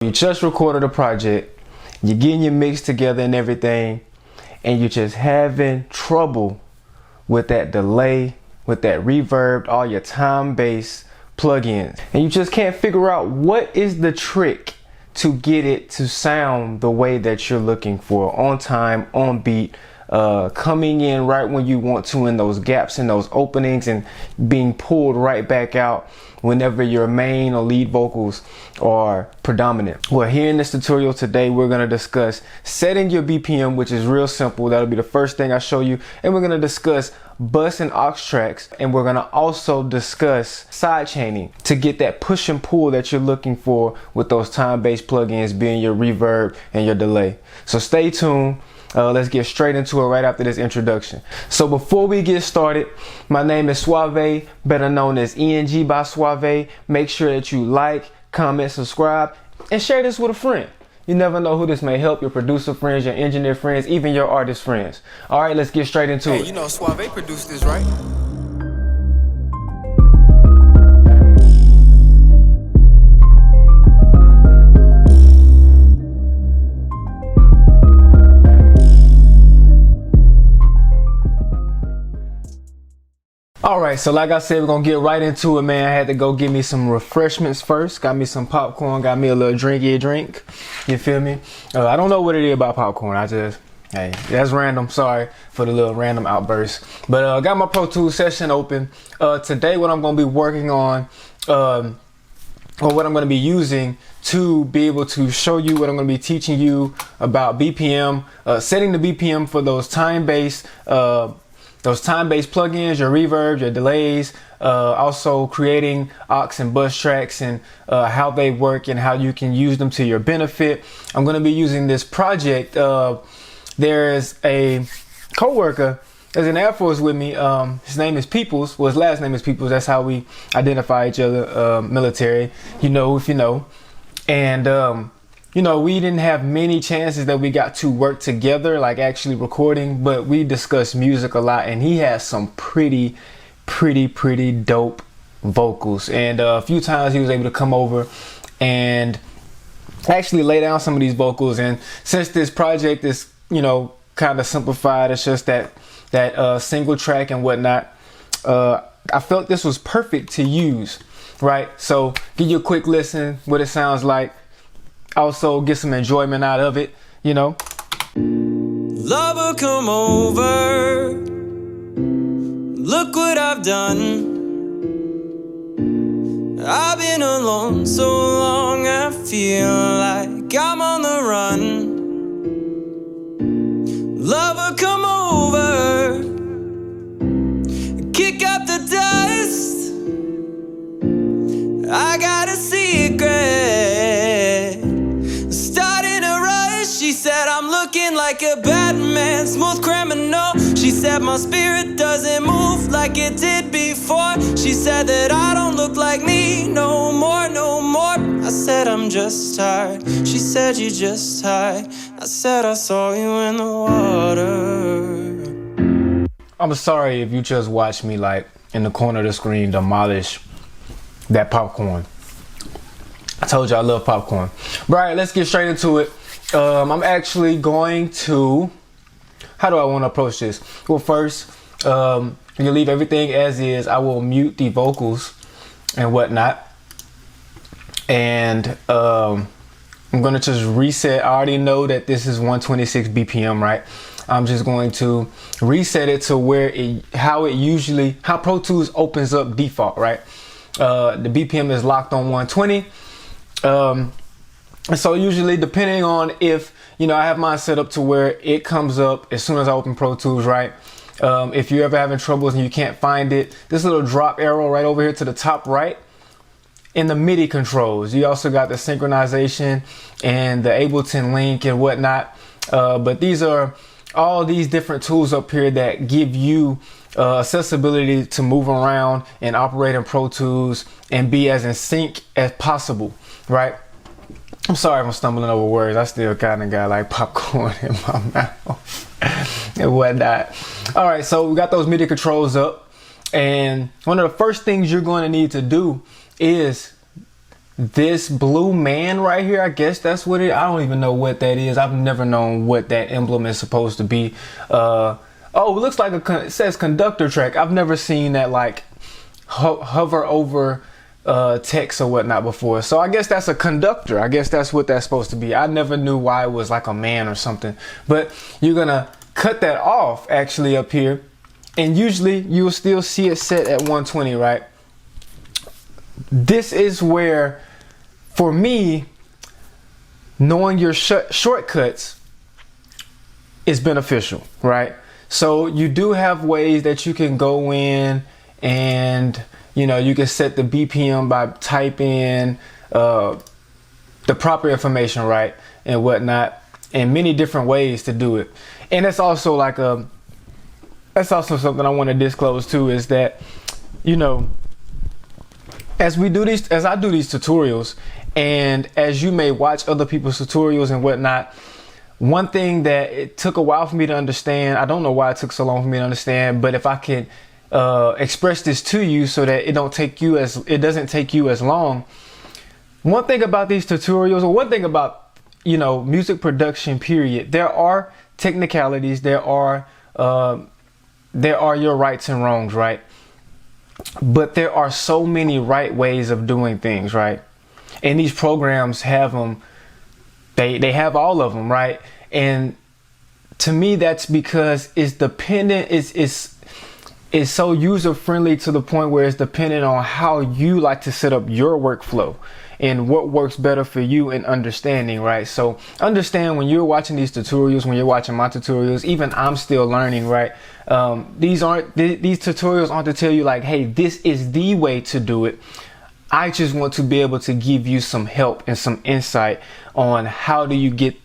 You just recorded a project, you're getting your mix together and everything, and you're just having trouble with that delay, with that reverb, all your time-based plugins. And you just can't figure out what is the trick to get it to sound the way that you're looking for, on time, on beat, coming in right when you want to, in those gaps, in those openings, and being pulled right back out whenever your main or lead vocals are predominant. Well, here in this tutorial today, we're going to discuss setting your BPM, which is real simple. That'll be the first thing I show you. And we're going to discuss bus and aux tracks. And we're going to also discuss sidechaining to get that push and pull that you're looking for with those time-based plugins being your reverb and your delay. So stay tuned. Let's get straight into it right after this introduction. So before we get started, my name is Suave, better known as EngBySuave. Make sure that you like, comment, subscribe, and share this with a friend. You never know who this may help, your producer friends, your engineer friends, even your artist friends. All right, let's get straight into it. You know Suave produced this, right? Alright, so like I said, we're gonna get right into it, man. I had to go get me some refreshments first. Got me some popcorn, got me a little drinky drink. You feel me? I don't know what it is about popcorn. Hey, that's random. Sorry for the little random outburst. But I got my Pro Tools session open. Today what I'm gonna be working on, or what I'm gonna be using to be able to show you what I'm gonna be teaching you about BPM, setting the BPM for those time-based plugins, your reverb, your delays, also creating aux and bus tracks and how they work and how you can use them to your benefit. I'm going to be using this project. There is a coworker that's in Air Force with me. His name is Peoples. Well, his last name is Peoples. That's how we identify each other, military. You know if you know. And you know, we didn't have many chances that we got to work together, like actually recording, but we discussed music a lot, and he has some pretty dope vocals. And a few times he was able to come over and actually lay down some of these vocals. And since this project is, you know, kind of simplified, it's just that single track and whatnot, I felt this was perfect to use, right? So give you a quick listen, what it sounds like. Also get some enjoyment out of it, you know. Lover, come over. Look what I've done. I've been alone so long, I feel like I'm on the run. Lover, come over. Kick up the dust. I got a secret. She said I'm looking like a Batman, smooth criminal. She said my spirit doesn't move like it did before. She said that I don't look like me no more, no more. I said I'm just tired. She said you're just tired. I said I saw you in the water. I'm sorry if you just watched me, like, in the corner of the screen demolish that popcorn. I told you I love popcorn. But all right, let's get straight into it. I'm actually going to, how do I want to approach this? Well, first, you leave everything as is. I will mute the vocals and whatnot. And I'm going to just reset. I already know that this is 126 BPM, right? I'm just going to reset it to where how Pro Tools opens up default, right? The BPM is locked on 120. So usually, depending on if, you know, I have mine set up to where it comes up as soon as I open Pro Tools, right? If you're ever having troubles and you can't find it, this little drop arrow right over here to the top right in the MIDI controls. You also got the synchronization and the Ableton link and whatnot. But these are all these different tools up here that give you accessibility to move around and operate in Pro Tools and be as in sync as possible, right? I'm sorry if I'm stumbling over words. I still kind of got like popcorn in my mouth and whatnot. All right, so we got those MIDI controls up. And one of the first things you're going to need to do is this blue man right here, I guess that's what I don't even know what that is. I've never known what that emblem is supposed to be. Oh, it looks like it says conductor track. I've never seen that like hover over text or whatnot before. So I guess that's a conductor. I guess that's what that's supposed to be. I never knew why it was like a man or something. But you're gonna cut that off actually up here, and usually you'll still see it set at 120, right? This is where, for me, knowing your shortcuts is beneficial, right? So you do have ways that you can go in and, you know, you can set the BPM by typing in the proper information, right, and whatnot, and many different ways to do it. And that's also like that's also something I want to disclose too, is that, you know, as I do these tutorials, and as you may watch other people's tutorials and whatnot, one thing that it took a while for me to understand, I don't know why it took so long for me to understand, but if I can express this to you so that it doesn't take you as long. One thing about these tutorials, or one thing about, you know, music production period, there are technicalities, there are your rights and wrongs, right? But there are so many right ways of doing things, right? And these programs have them, they have all of them, right? And to me, that's because it's dependent, it's so user friendly to the point where it's dependent on how you like to set up your workflow and what works better for you in understanding, right? So understand, when you're watching these tutorials, when you're watching my tutorials, even I'm still learning, right? These tutorials aren't to tell you like, hey, this is the way to do it. I just want to be able to give you some help and some insight on how do you get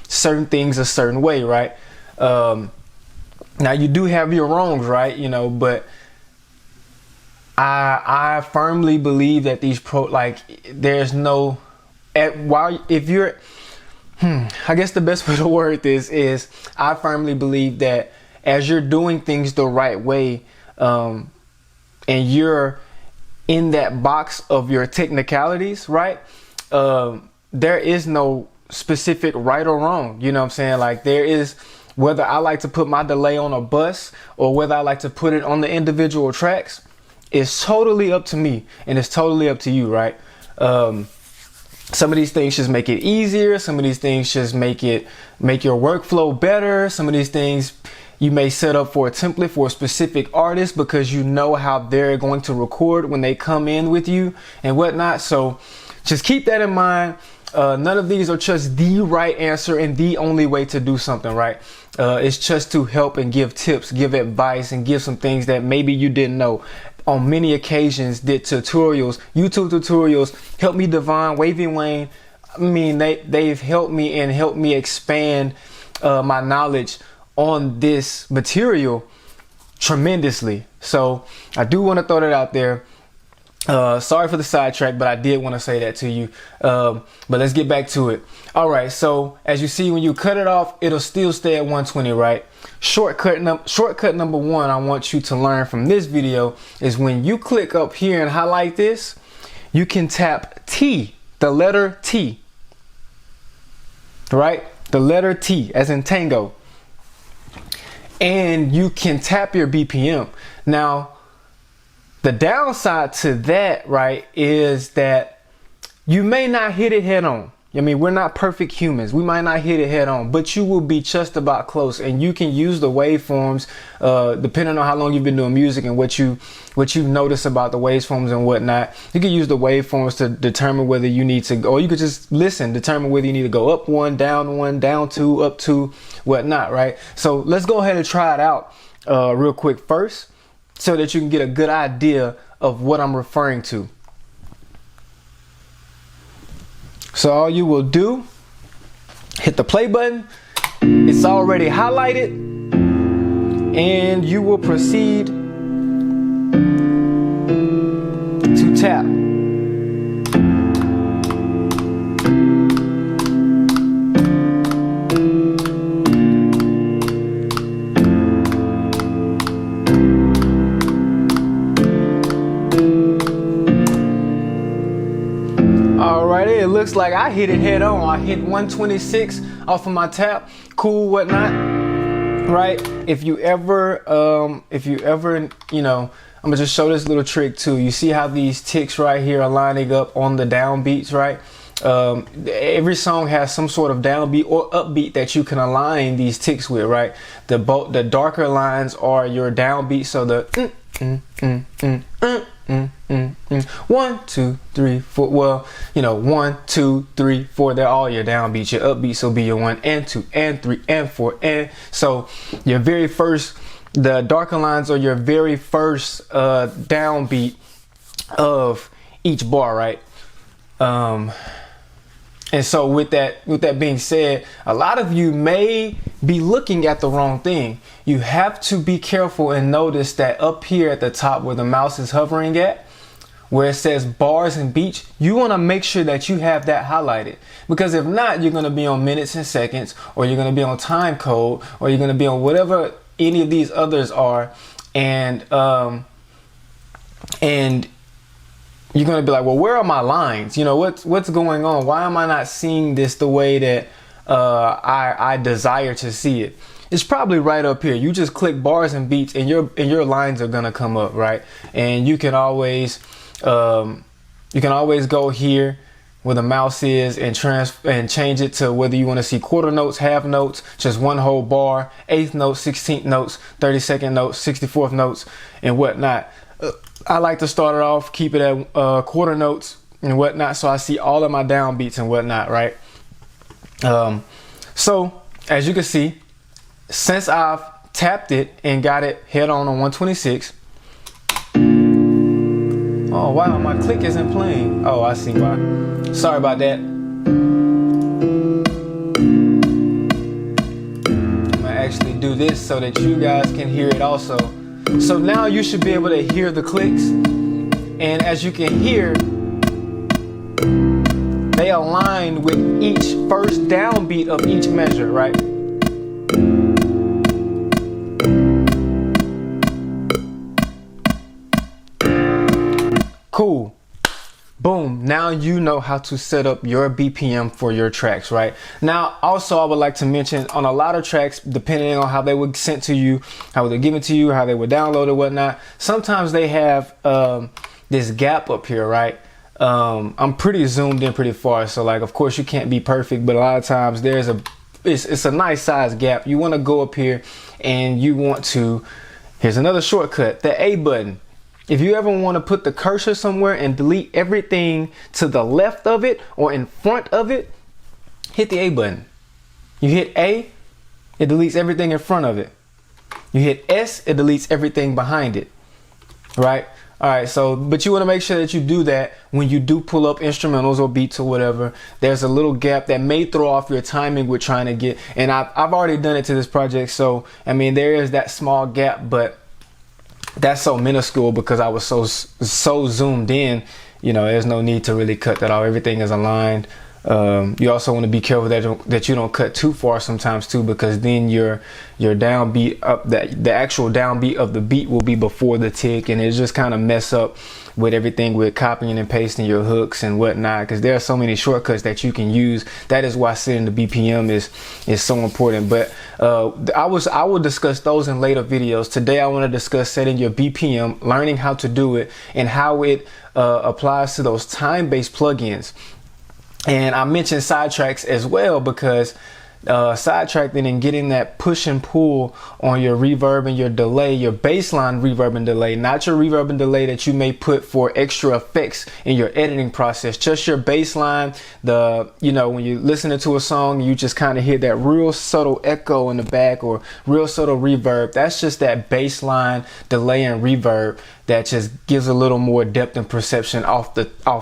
certain things a certain way, right? Now you do have your wrongs, right? You know, but I firmly believe that these there's no, if you're, I guess the best way to word this is, I firmly believe that as you're doing things the right way, and you're in that box of your technicalities, right? There is no specific right or wrong. You know what I'm saying? Like, there is, whether I like to put my delay on a bus or whether I like to put it on the individual tracks, it's totally up to me, and it's totally up to you, right? Some of these things just make it easier. Some of these things just make your workflow better. Some of these things you may set up for a template for a specific artist because you know how they're going to record when they come in with you and whatnot. So just keep that in mind. None of these are just the right answer and the only way to do something, right? It's just to help and give tips, give advice, and give some things that maybe you didn't know. On many occasions, did tutorials, YouTube tutorials, help me divine Wavy Wayne. I mean, they've helped me and helped me expand my knowledge on this material tremendously. So I do want to throw that out there. Sorry for the sidetrack, but I did want to say that to you. But let's get back to it. All right. So as you see, when you cut it off, it'll still stay at 120, right? Shortcut number one I want you to learn from this video is when you click up here and highlight this, you can tap T, the letter T, right? The letter T as in tango. And you can tap your BPM. Now, the downside to that, right, is that you may not hit it head on. I mean, we're not perfect humans. We might not hit it head on, but you will be just about close. And you can use the waveforms, depending on how long you've been doing music and what you notice about the waveforms and whatnot. You can use the waveforms to determine whether you need to go, or you could just listen, determine whether you need to go up one, down two, up two, whatnot, right? So let's go ahead and try it out real quick first, so that you can get a good idea of what I'm referring to. So all you will do, hit the play button. It's already highlighted, and you will proceed to tap. looks like I hit it head on. I hit 126 off of my tap, cool, whatnot, right? If you ever, you know, I'm gonna just show this little trick too. You see how these ticks right here are lining up on the downbeats, right? Every song has some sort of downbeat or upbeat that you can align these ticks with, right? The darker lines are your downbeat, so the 1, 2, 3, 4. Well, you know, 1, 2, 3, 4. They're all your downbeats. Your upbeats will be your 1 and 2 and 3 and 4. And so your very first, the darker lines are your very first downbeat of each bar, right? And so with that being said, a lot of you may be looking at the wrong thing. You have to be careful and notice that up here at the top where the mouse is hovering at, where it says bars and beats, you want to make sure that you have that highlighted. Because if not, you're going to be on minutes and seconds, or you're going to be on time code, or you're going to be on whatever any of these others are. And you're going to be like, well, where are my lines? You know, what's going on? Why am I not seeing this the way that I desire to see it? It's probably right up here. You just click bars and beats and your lines are going to come up, right? And you can always go here where the mouse is and change it to whether you want to see quarter notes, half notes, just one whole bar, 8th notes, 16th notes, 32nd notes, 64th notes, and whatnot. I like to start it off, keep it at quarter notes and whatnot, so I see all of my downbeats and whatnot, right? So as you can see, since I've tapped it and got it head on 126. Oh wow, my click isn't playing. Oh, I see why. Sorry about that. I'm gonna actually do this so that you guys can hear it also. So now you should be able to hear the clicks, and as you can hear, they align with each first downbeat of each measure, right? Cool. Boom. Now you know how to set up your BPM for your tracks, right? Now, also, I would like to mention on a lot of tracks, depending on how they were sent to you, how they're given to you, how they were downloaded, whatnot, sometimes they have this gap up here, right? I'm pretty zoomed in pretty far. So like, of course you can't be perfect, but a lot of times it's a nice size gap. You want to go up here and you want to, here's another shortcut, the A button. If you ever want to put the cursor somewhere and delete everything to the left of it or in front of it, hit the A button. You hit A, it deletes everything in front of it. You hit S, it deletes everything behind it, right? All right, so, but you want to make sure that you do that when you do pull up instrumentals or beats or whatever. There's a little gap that may throw off your timing with trying to get, and I've already done it to this project. So, I mean, there is that small gap, but that's so minuscule because I was so zoomed in, you know, there's no need to really cut that off. Everything is aligned. You also want to be careful that you don't cut too far sometimes too, because then your downbeat up, the actual downbeat of the beat will be before the tick, and it just kind of mess up with everything with copying and pasting your hooks and whatnot, because there are so many shortcuts that you can use. That is why setting the BPM is so important. But I will discuss those in later videos. Today I want to discuss setting your BPM, learning how to do it, and how it applies to those time-based plugins. And I mentioned Sidetracks as well, because sidetracking and getting that push and pull on your reverb and your delay, your baseline reverb and delay, not your reverb and delay that you may put for extra effects in your editing process, just your baseline. You know, when you're listening to a song, you just kind of hear that real subtle echo in the back or real subtle reverb. That's just that baseline delay and reverb that just gives a little more depth and perception off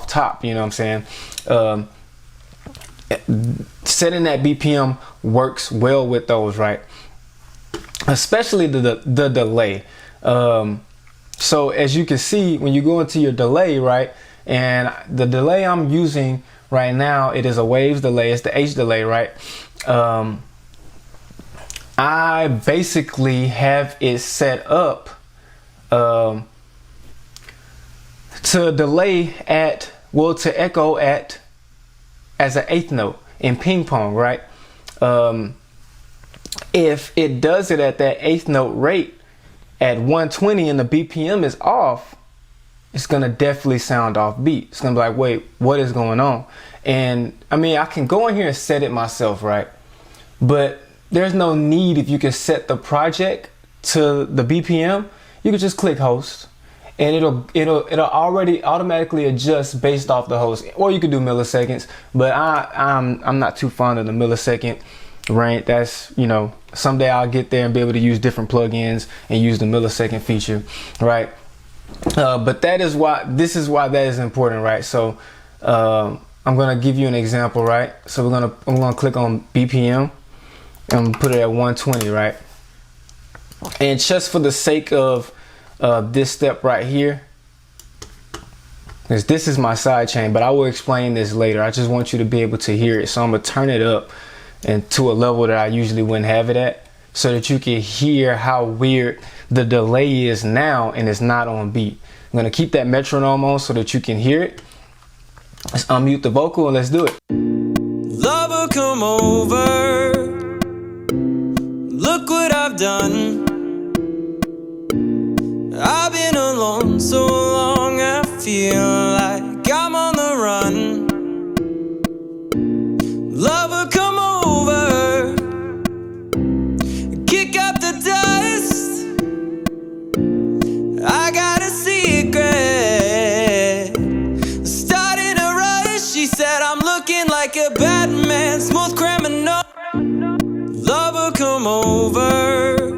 top, you know what I'm saying? Setting that BPM works well with those, right? Especially the delay. So as you can see, when you go into your delay, right, and the delay I'm using right now, it is a waves delay. It's the H delay, right? I basically have it set up to delay at, well, to echo at as an eighth note in ping pong, right? If it does it at that eighth note rate at 120 and the BPM is off, it's gonna definitely sound off beat. It's gonna be like, wait, what is going on? And I mean, I can go in here and set it myself, right? But there's no need. If you can set the project to the BPM, you can just click host, and it'll already automatically adjust based off the host. Or you could do milliseconds, but I'm not too fond of the millisecond range. That's, you know, someday I'll get there and be able to use different plugins and use the millisecond feature, right? But this is why that is important, right? So I'm gonna give you an example, right? So I'm gonna click on BPM and put it at 120, right? And just for the sake of this step right here, because this is my sidechain, but I will explain this later. I just want you to be able to hear it. So I'm gonna turn it up and to a level that I usually wouldn't have it at, so that you can hear how weird the delay is now, and it's not on beat. I'm gonna keep that metronome on so that you can hear it. Let's unmute the vocal and let's do it. Lover, come over. Look what I've done. I've been alone so long, I feel like I'm on the run. Lover, come over. Kick up the dust. I got a secret. Starting a rush. She said I'm looking like a bad man, smooth criminal. Lover, come over.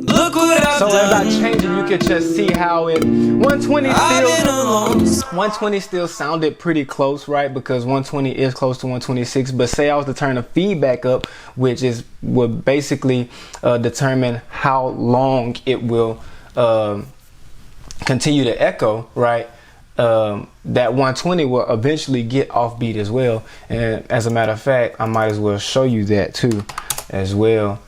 Look what I've So done. as I change it, you can just see how it 120 still sounded pretty close, right? Because 120 is close to 126. But say I was to turn the feedback up, which would basically determine how long it will continue to echo, right? That 120 will eventually get off beat as well. And as a matter of fact, I might as well show you that too as well.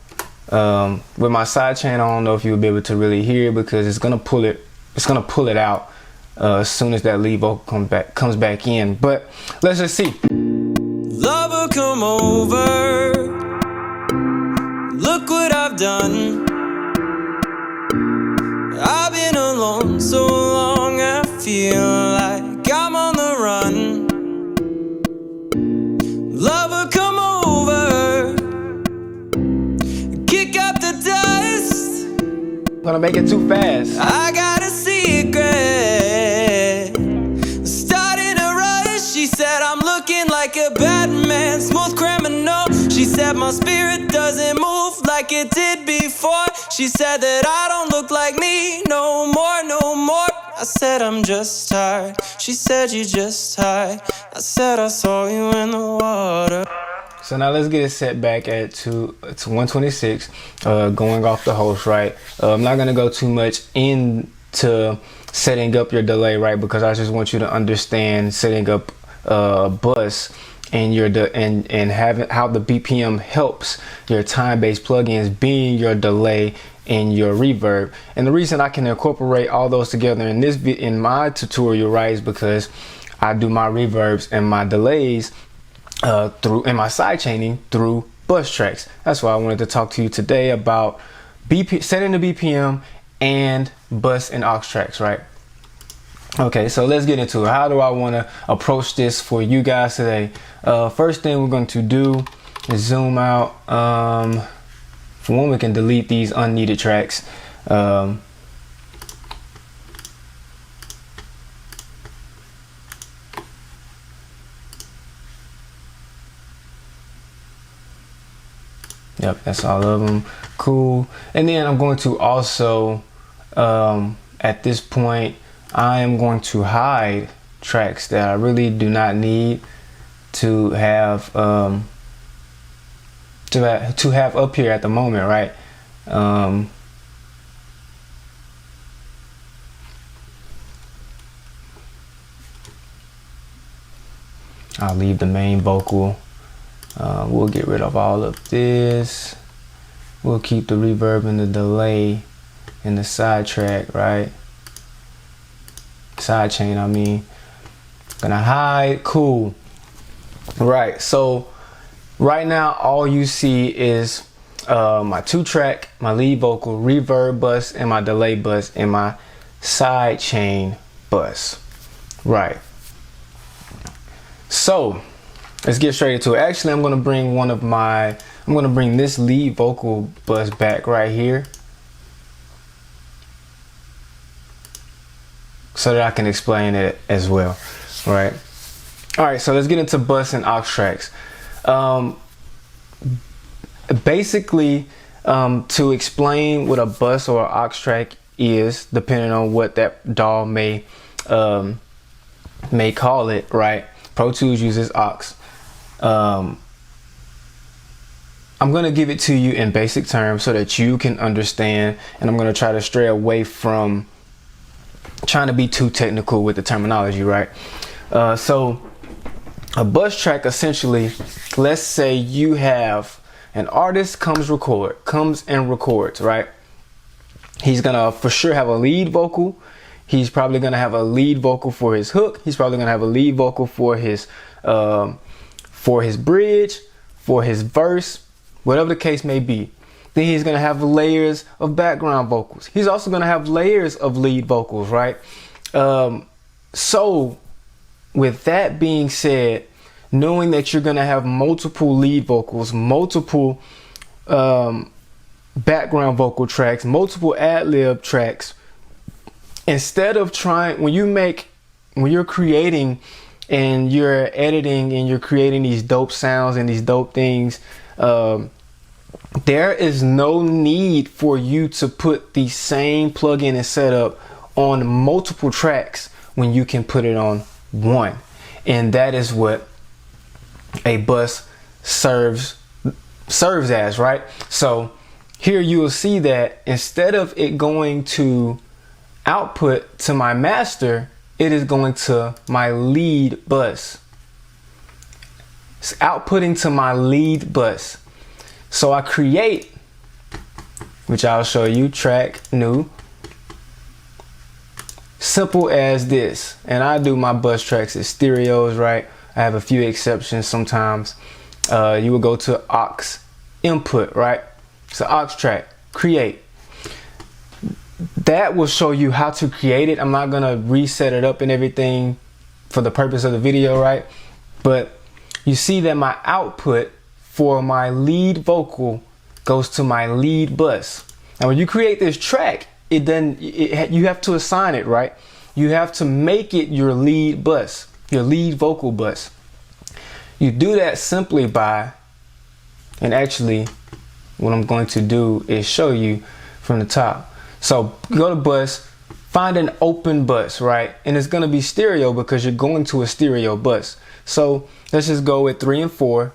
With my sidechain, I don't know if you'll be able to really hear it, because it's gonna pull it out as soon as that lead vocal comes back in. But let's just see. Lover, come over. Look what I've done. I've been alone so long, I feel like I'm on the run. Lover, come over. Kick up the dust. I'm gonna make it too fast. I got a secret. Starting a rush. She said I'm looking like a bad man, smooth criminal. She said my spirit doesn't move like it did before. She said that I don't look like me no more, no more. I said I'm just tired. She said you're just tired. I said I saw you in the water. So now let's get it set back to 126, going off the host, right? I'm not gonna go too much into setting up your delay, right? Because I just want you to understand setting up a bus and and having how the BPM helps your time-based plugins being your delay and your reverb. And the reason I can incorporate all those together in my tutorial, right, is because I do my reverbs and my delays in my sidechaining through bus tracks. That's why I wanted to talk to you today about setting the BPM and bus and aux tracks, right? Okay, so let's get into it. How do I want to approach this for you guys today? First thing we're going to do is zoom out. For one, we can delete these unneeded tracks. Yep, that's all of them. Cool. And then I'm going to also, at this point, I am going to hide tracks that I really do not need to have to have up here at the moment, right? I'll leave the main vocal. We'll get rid of all of this. We'll keep the reverb and the delay in the side track, right? Sidechain, I mean. Gonna hide, cool. Right, so right now all you see is my 2-track, my lead vocal, reverb bus, and my delay bus, and my sidechain bus. Right. So let's get straight into it. Actually, I'm gonna bring this lead vocal bus back right here so that I can explain it as well. Right. All right, so let's get into bus and aux tracks. Basically, to explain what a bus or an aux track is, depending on what that DAW may call it, right? Pro Tools uses aux. I'm gonna give it to you in basic terms so that you can understand, and I'm gonna try to stray away from trying to be too technical with the terminology, right? So a bus track, essentially, let's say you have an artist comes and records, right? He's gonna for sure have a lead vocal. He's probably gonna have a lead vocal for his hook. He's probably gonna have a lead vocal for his bridge, for his verse, whatever the case may be. Then he's gonna have layers of background vocals. He's also gonna have layers of lead vocals, right? So with that being said, knowing that you're gonna have multiple lead vocals, multiple background vocal tracks, multiple ad-lib tracks, instead of when you're creating and you're editing and you're creating these dope sounds and these dope things, there is no need for you to put the same plugin and setup on multiple tracks when you can put it on one. And that is what a bus serves as, right? So here you will see that instead of it going to output to my master, it is going to my lead bus. It's outputting to my lead bus. So I create, which I'll show you, track new, simple as this. And I do my bus tracks as stereos, right? I have a few exceptions sometimes. You will go to aux input, right? So aux track, create. That will show you how to create it. I'm not gonna reset it up and everything for the purpose of the video, right? But you see that my output for my lead vocal goes to my lead bus. Now when you create this track, you have to assign it, right? You have to make it your lead bus, your lead vocal bus. You do that simply by, and actually what I'm going to do is show you from the top. So go to bus, find an open bus, right? And it's gonna be stereo because you're going to a stereo bus. So let's just go with 3 and 4.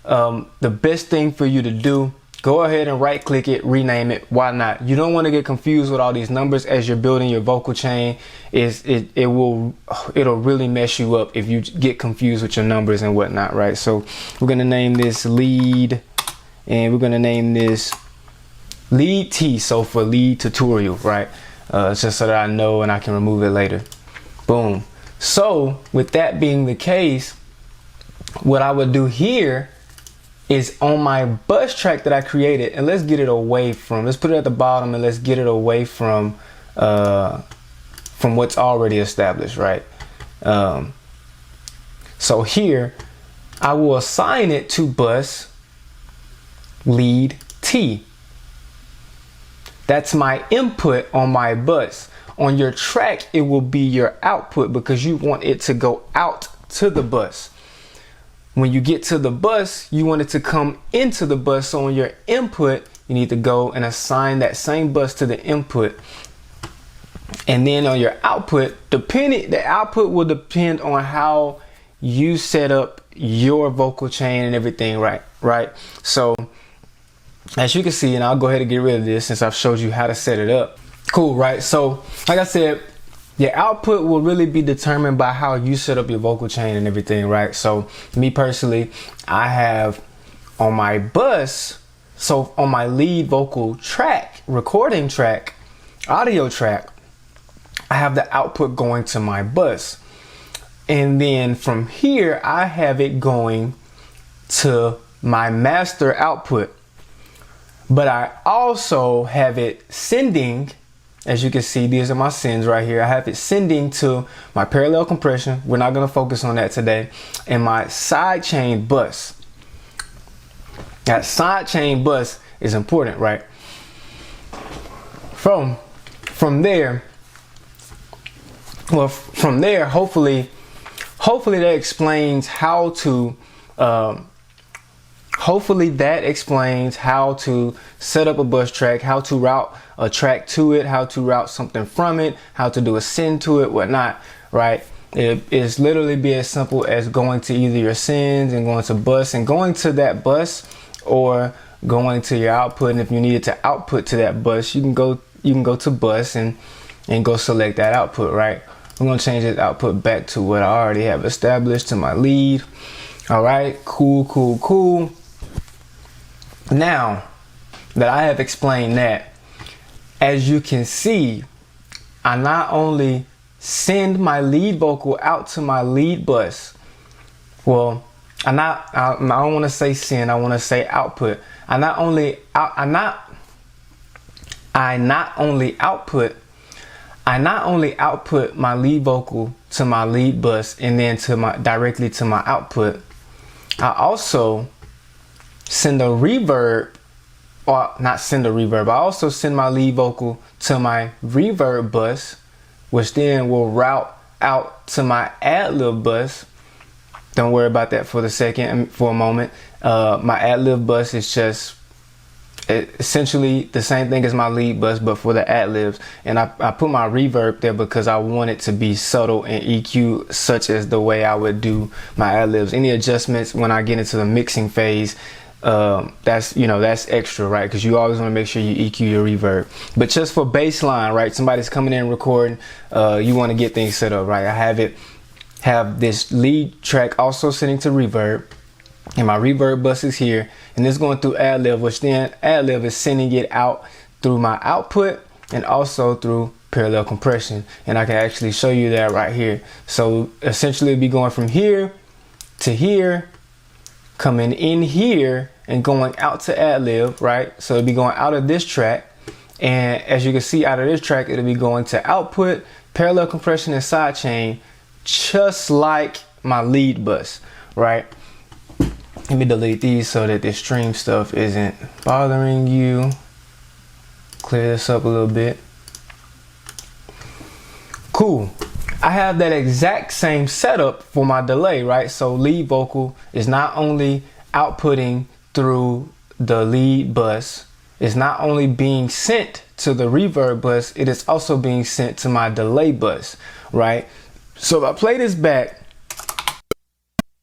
The best thing for you to do, go ahead and right click it, rename it. Why not? You don't want to get confused with all these numbers as you're building your vocal chain. It'll really mess you up if you get confused with your numbers and whatnot, right? So we're gonna name this lead, and we're gonna name this lead T, so for lead tutorial, right? Just so that I know and I can remove it later. Boom. So with that being the case, what I would do here is on my bus track that I created, and let's get it away from, let's put it at the bottom and let's get it away from what's already established, right? So here I will assign it to bus lead T. That's my input on my bus. On your track, it will be your output because you want it to go out to the bus. When you get to the bus, you want it to come into the bus. So on your input, you need to go and assign that same bus to the input. And then on your output, the output will depend on how you set up your vocal chain and everything, right? So as you can see, and I'll go ahead and get rid of this since I've showed you how to set it up. Cool, right? So like I said, your output will really be determined by how you set up your vocal chain and everything, right? So me personally, I have on my bus, so on my lead vocal track, recording track, audio track, I have the output going to my bus. And then from here, I have it going to my master output. But I also have it sending, as you can see, these are my sends right here. I have it sending to my parallel compression. We're not going to focus on that today. And my sidechain bus. That sidechain bus is important, right? From there, hopefully that explains how to set up a bus track, how to route a track to it, how to route something from it, how to do a send to it, whatnot, right? It's literally be as simple as going to either your sends and going to bus and going to that bus, or going to your output. And if you needed to output to that bus, you can go to bus and go select that output, right? I'm gonna change this output back to what I already have established, to my lead. All right, cool. Now that I have explained that, as you can see, I not only send my lead vocal out to my lead bus. Well, I don't want to say send, I want to say output. I not only output my lead vocal to my lead bus and then directly to my output. I also send a reverb, or not send a reverb. I also send my lead vocal to my reverb bus, which then will route out to my ad-lib bus. Don't worry about that for a moment. My ad-lib bus is just essentially the same thing as my lead bus, but for the ad-libs. And I put my reverb there because I want it to be subtle and EQ, such as the way I would do my ad-libs. Any adjustments when I get into the mixing phase, that's extra, right? Because you always want to make sure you EQ your reverb. But just for baseline, right? Somebody's coming in recording, you want to get things set up, right? I have this lead track also sitting to reverb, and my reverb bus is here, and it's going through ad-lib, which then ad-lib is sending it out through my output and also through parallel compression. And I can actually show you that right here. So essentially it'll be going from here to here, coming in here and going out to ad-lib, right? So it'll be going out of this track, and as you can see, out of this track it'll be going to output, parallel compression, and sidechain, just like my lead bus, right? Let me delete these so that this stream stuff isn't bothering you. Clear this up a little bit. Cool. I have that exact same setup for my delay, right? So lead vocal is not only outputting through the lead bus, it's not only being sent to the reverb bus, it is also being sent to my delay bus, right? So if I play this back,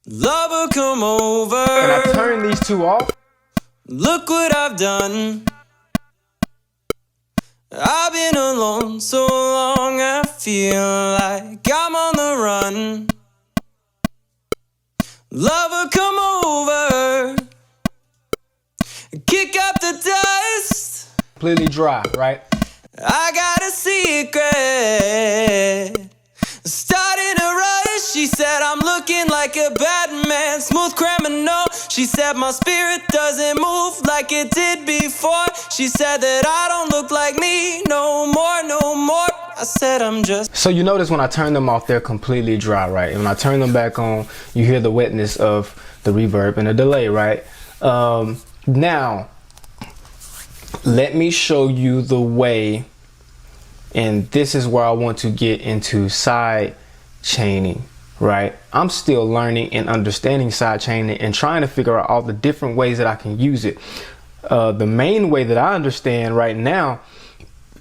lover, come over, and I turn these two off, look what I've done. I've been alone so long, I feel like I'm on the run. Lover, come over, kick up the dust. completely dry, right? I got a secret, starting to rush. She said I'm looking like a bad man, smooth criminal. She said my spirit doesn't move like it did before. She said that I don't look like me no more, no more. I said I'm just... So you notice when I turn them off, they're completely dry, right? And when I turn them back on, you hear the wetness of the reverb and the delay, right? Now, let me show you the way, and this is where I want to get into side chaining, right? I'm still learning and understanding side chaining and trying to figure out all the different ways that I can use it. The main way that I understand right now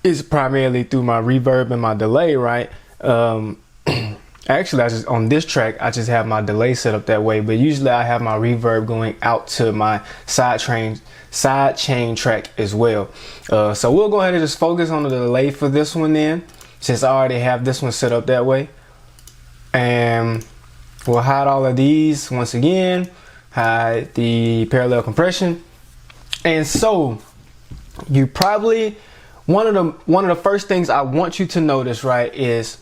is primarily through my reverb and my delay, right? Actually, on this track, I just have my delay set up that way, but usually I have my reverb going out to my sidechain track as well. So we'll go ahead and just focus on the delay for this one then, since I already have this one set up that way. And we'll hide all of these once again, hide the parallel compression. And so you probably, one of the first things I want you to notice, right, is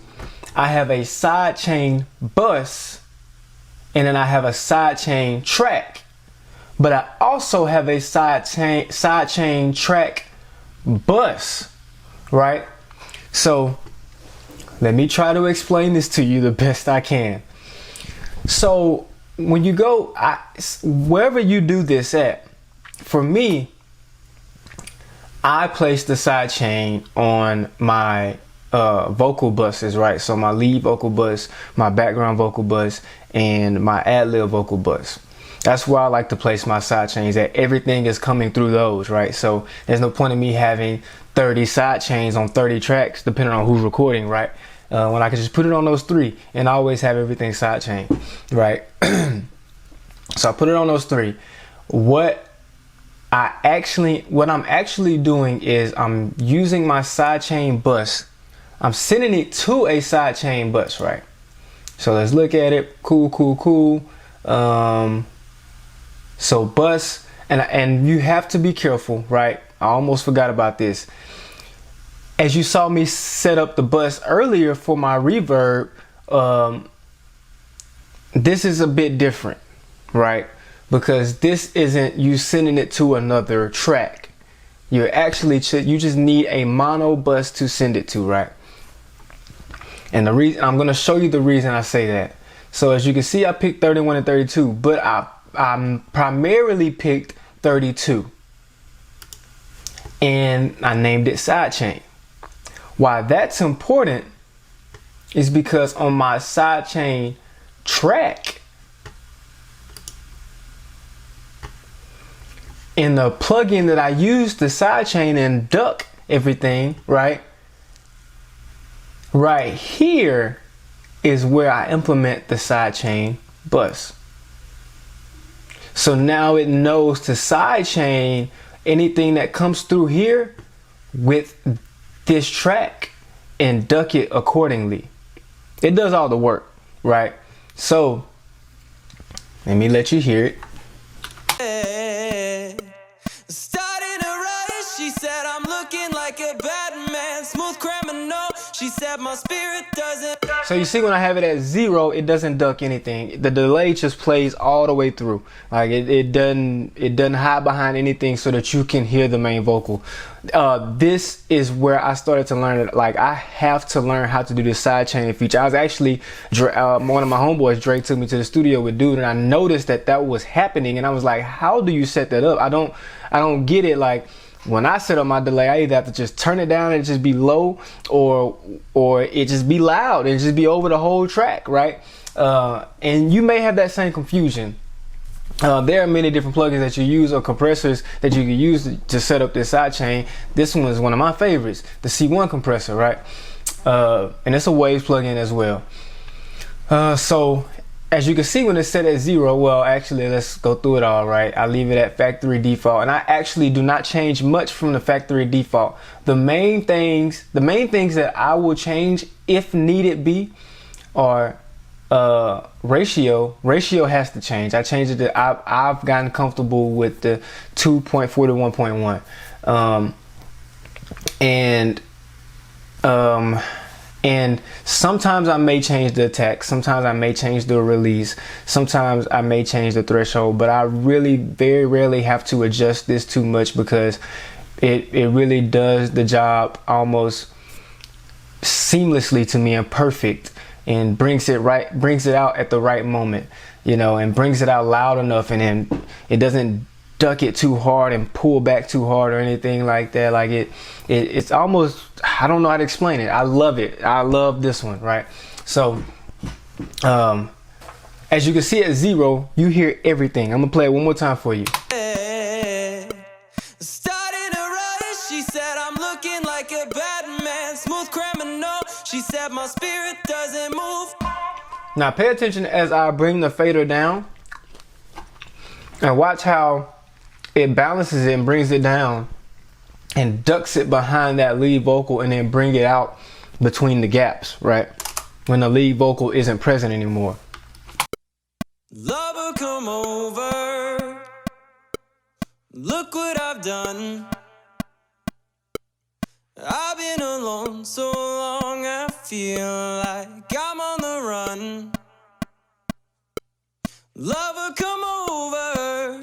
I have a sidechain bus, and then I have a sidechain track. But I also have a sidechain track bus, right? So let me try to explain this to you the best I can. So when you go, wherever you do this at, for me, I place the sidechain on my vocal buses, right? So my lead vocal bus, my background vocal bus, and my ad-lib vocal bus. That's where I like to place my sidechains at. Everything is coming through those, right? So there's no point in me having 30 sidechains on 30 tracks, depending on who's recording, right? When I can just put it on those 3 and always have everything sidechain, right? So I put it on those 3. What I'm actually doing is I'm using my sidechain bus. I'm sending it to a sidechain bus, right? So let's look at it. Cool. So bus, and you have to be careful, right? I almost forgot about this. As you saw me set up the bus earlier for my reverb, this is a bit different, right? Because this isn't you sending it to another track. You just need a mono bus to send it to, right? And the reason I'm going to show you the reason I say that. So as you can see, I picked 31 and 32, but I primarily picked 32, and I named it sidechain. Why that's important is because on my sidechain track, in the plugin that I use to sidechain and duck everything, right here is where I implement the sidechain bus. So now it knows to sidechain anything that comes through here with this track and duck it accordingly. It does all the work, right? So let me let you hear it. Starting a rush, she said I'm looking like a bad man, smooth criminal. She said my spirit doesn't. So you see, when I have it at 0, it doesn't duck anything. The delay just plays all the way through. Like it doesn't hide behind anything so that you can hear the main vocal. This is where I started to learn it. Like I have to learn how to do this sidechain feature. I was actually one of my homeboys, Drake, took me to the studio with Dude, and I noticed that was happening, and I was like, how do you set that up? I don't get it. Like when I set up my delay, I either have to just turn it down and it just be low, or it just be loud and just be over the whole track, right? And you may have that same confusion. There are many different plugins that you use or compressors that you can use to set up this sidechain. This one is one of my favorites, the C1 compressor, right? And it's a Waves plugin as well. So as you can see, when it's set at 0, well, actually, let's go through it all, right? I leave it at factory default, and I actually do not change much from the factory default. The main things that I will change if needed be are ratio. Ratio has to change. I changed it to, I've gotten comfortable with the 2.4 to 1.1. And sometimes I may change the attack, sometimes I may change the release, sometimes I may change the threshold, but I really very rarely have to adjust this too much, because it really does the job almost seamlessly to me and perfect, and brings it out at the right moment, you know, and brings it out loud enough, and then it doesn't duck it too hard and pull back too hard or anything like that. Like it's almost, I don't know how to explain it. I love it. I love this one, right? So as you can see at 0, you hear everything. I'm gonna play it one more time for you. Starting a rush, she said I'm looking like a bad man, smooth criminal. She said my spirit doesn't move. Now pay attention as I bring the fader down, and watch how it balances it and brings it down and ducks it behind that lead vocal, and then bring it out between the gaps, right? When the lead vocal isn't present anymore. Lover, come over. Look what I've done. I've been alone so long, I feel like I'm on the run. Lover, come over,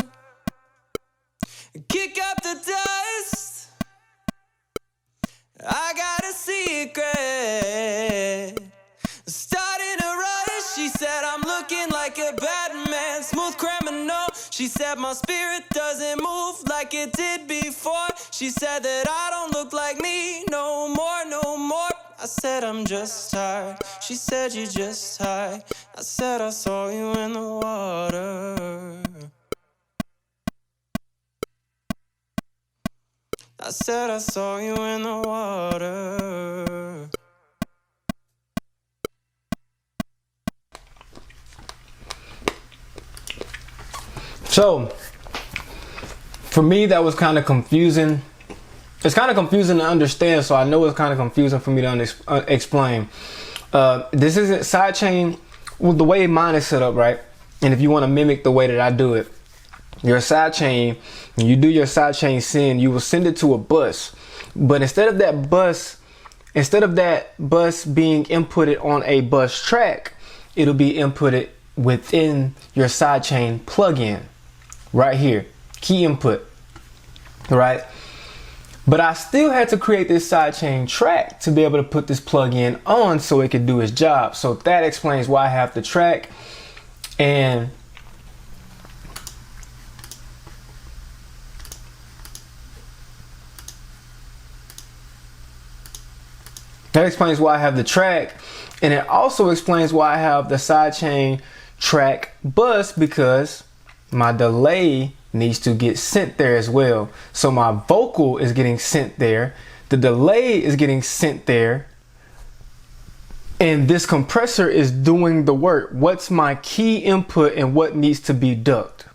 kick up the dust. I got a secret, starting to rush. She said I'm looking like a bad man, smooth criminal. She said my spirit doesn't move like it did before. She said that I don't look like me no more, no more. I said I'm just tired. She said you're just tired. I said I saw you in the water. I said I saw you in the water. So, for me, that was kind of confusing. It's kind of confusing to understand, so I know it's kind of confusing for me to explain. This isn't sidechain, well, the way mine is set up, right? And if you want to mimic the way that I do it, your sidechain, when you do your sidechain send, you will send it to a bus. But instead of that bus being inputted on a bus track, it'll be inputted within your sidechain plugin. Right here, key input, right? But I still had to create this sidechain track to be able to put this plugin on so it could do its job. So that explains why I have the track, and that explains why I have the track, and it also explains why I have the sidechain track bus, because my delay needs to get sent there as well. So my vocal is getting sent there, the delay is getting sent there, and this compressor is doing the work. What's my key input and what needs to be ducked?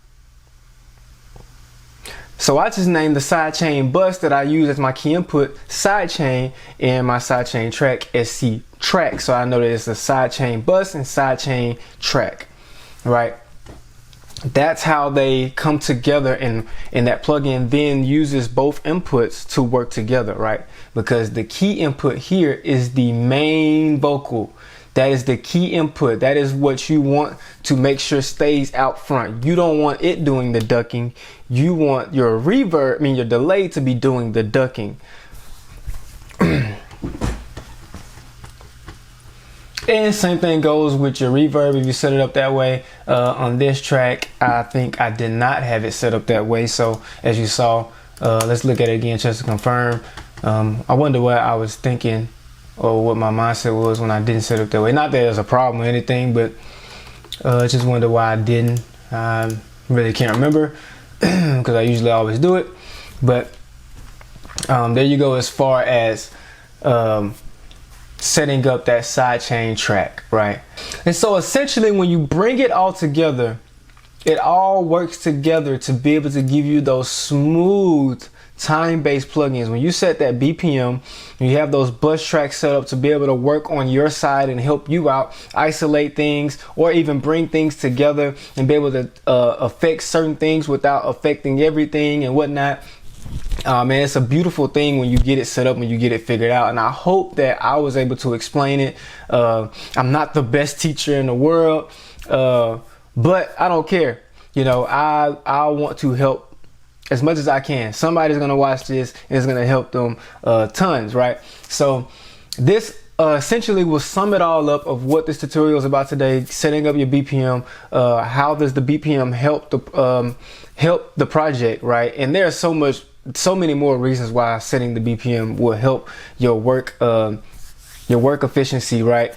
So I just named the sidechain bus that I use as my key input sidechain, and my sidechain track SC track. So I know that it's a sidechain bus and sidechain track, right? That's how they come together, and that plugin then uses both inputs to work together, right? Because the key input here is the main vocal. That is the key input. That is what you want to make sure stays out front. You don't want it doing the ducking. You want your reverb, your delay, to be doing the ducking. And same thing goes with your reverb if you set it up that way. On this track, I think I did not have it set up that way. So as you saw, let's look at it again just to confirm. I wonder what I was thinking or what my mindset was when I didn't set it up that way. Not that there's a problem or anything, but I just wonder why I didn't. I really can't remember because I usually always do it. But there you go as far as setting up that sidechain track, right? And so essentially when you bring it all together, it all works together to be able to give you those smooth time-based plugins. When you set that BPM, you have those bus tracks set up to be able to work on your side and help you out, isolate things, or even bring things together and be able to affect certain things without affecting everything and whatnot. Man, it's a beautiful thing when you get it set up, when you get it figured out, and I hope that I was able to explain it. I'm not the best teacher in the world, but I don't care. You know, I want to help as much as I can. Somebody's gonna watch this and it's gonna help them tons, right? So this essentially will sum it all up of what this tutorial is about today. Setting up your BPM. How does the BPM help the project, right? And there's so many more reasons why setting the BPM will help your work efficiency, right?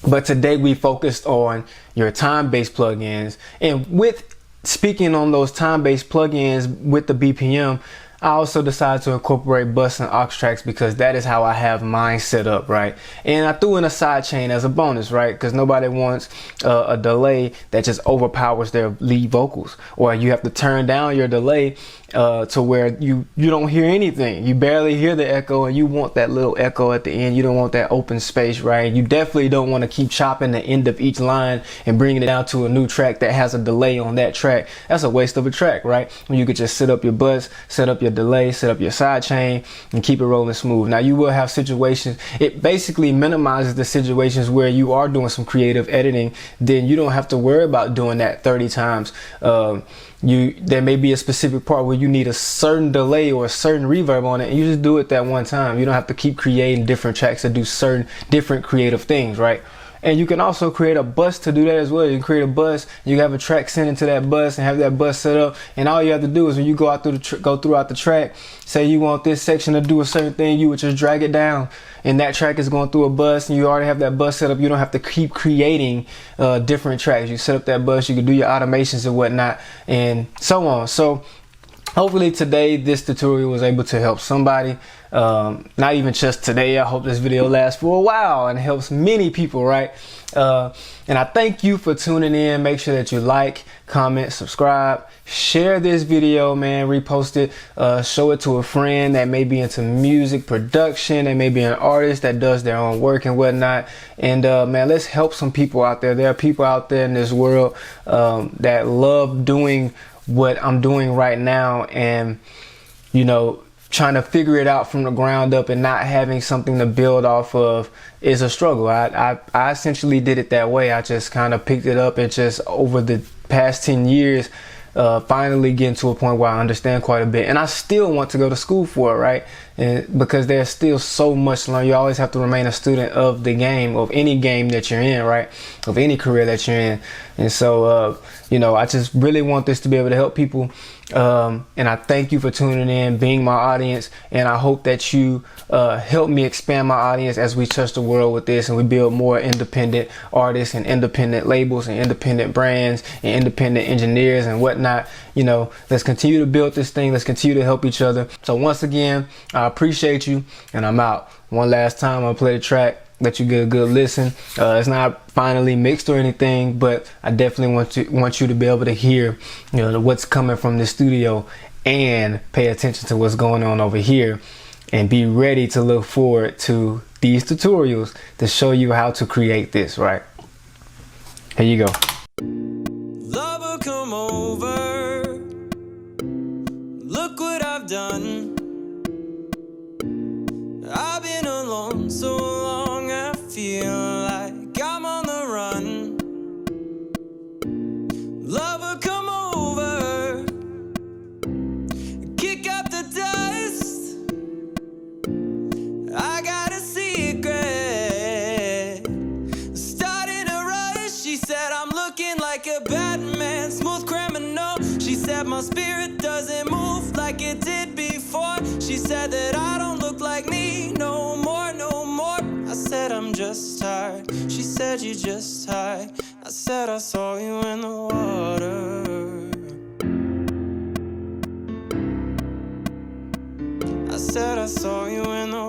But today we focused on your time-based plugins, and with speaking on those time-based plugins with the BPM, I also decided to incorporate bus and aux tracks because that is how I have mine set up, right? And I threw in a sidechain as a bonus, right? Because nobody wants a delay that just overpowers their lead vocals, or you have to turn down your delay to where you don't hear anything. You barely hear the echo, and you want that little echo at the end. You don't want that open space, right? You definitely don't want to keep chopping the end of each line and bringing it down to a new track that has a delay on that track. That's a waste of a track, right? When you could just set up your bus, set up your your delay, set up your sidechain, and keep it rolling smooth. Now you will have situations, it basically minimizes the situations where you are doing some creative editing, then you don't have to worry about doing that 30 times. There may be a specific part where you need a certain delay or a certain reverb on it, and you just do it that one time. You don't have to keep creating different tracks to do certain different creative things, right? And you can also create a bus to do that as well. You can create a bus, you have a track sent into that bus and have that bus set up, and all you have to do is when you go out through go throughout the track, say you want this section to do a certain thing, you would just drag it down, and that track is going through a bus, and you already have that bus set up. You don't have to keep creating different tracks. You set up that bus, you can do your automations and whatnot, and so on. So hopefully today this tutorial was able to help somebody. Not even just today. I hope this video lasts for a while and helps many people, right? And I thank you for tuning in. Make sure that you like, comment, subscribe, share this video, man, repost it, show it to a friend that may be into music production, that may be an artist that does their own work and whatnot. And man, let's help some people out there. There are people out there in this world that love doing what I'm doing right now, and you know, trying to figure it out from the ground up and not having something to build off of is a struggle. I essentially did it that way. I just kind of picked it up and just over the past 10 years finally getting to a point where I understand quite a bit, and I still want to go to school for it, right? And because there's still so much to learn. You always have to remain a student of the game, of any game that you're in, right? Of any career that you're in. And so you know, I just really want this to be able to help people, and I thank you for tuning in, being my audience, and I hope that you help me expand my audience as we touch the world with this, and we build more independent artists and independent labels and independent brands and independent engineers and whatnot. You know, let's continue to build this thing. Let's continue to help each other. So once again, I appreciate you, and I'm out. One last time, I'll play the track, let you get a good listen. It's not finally mixed or anything, but I definitely want you to be able to hear, you know, what's coming from the studio, and pay attention to what's going on over here, and be ready to look forward to these tutorials to show you how to create this, right? Here you go. Lover, come over. Look what I've done. I've been alone so long, I feel like I'm on the run. Lover, come over. Kick up the dust. I got a secret. Starting a rush. She said I'm looking like a bad man, smooth criminal. She said my spirit doesn't move like it did before. She said that I don't look like me no more, no more. I said I'm just tired. She said you're just tired. I said I saw you in the water. I said I saw you in the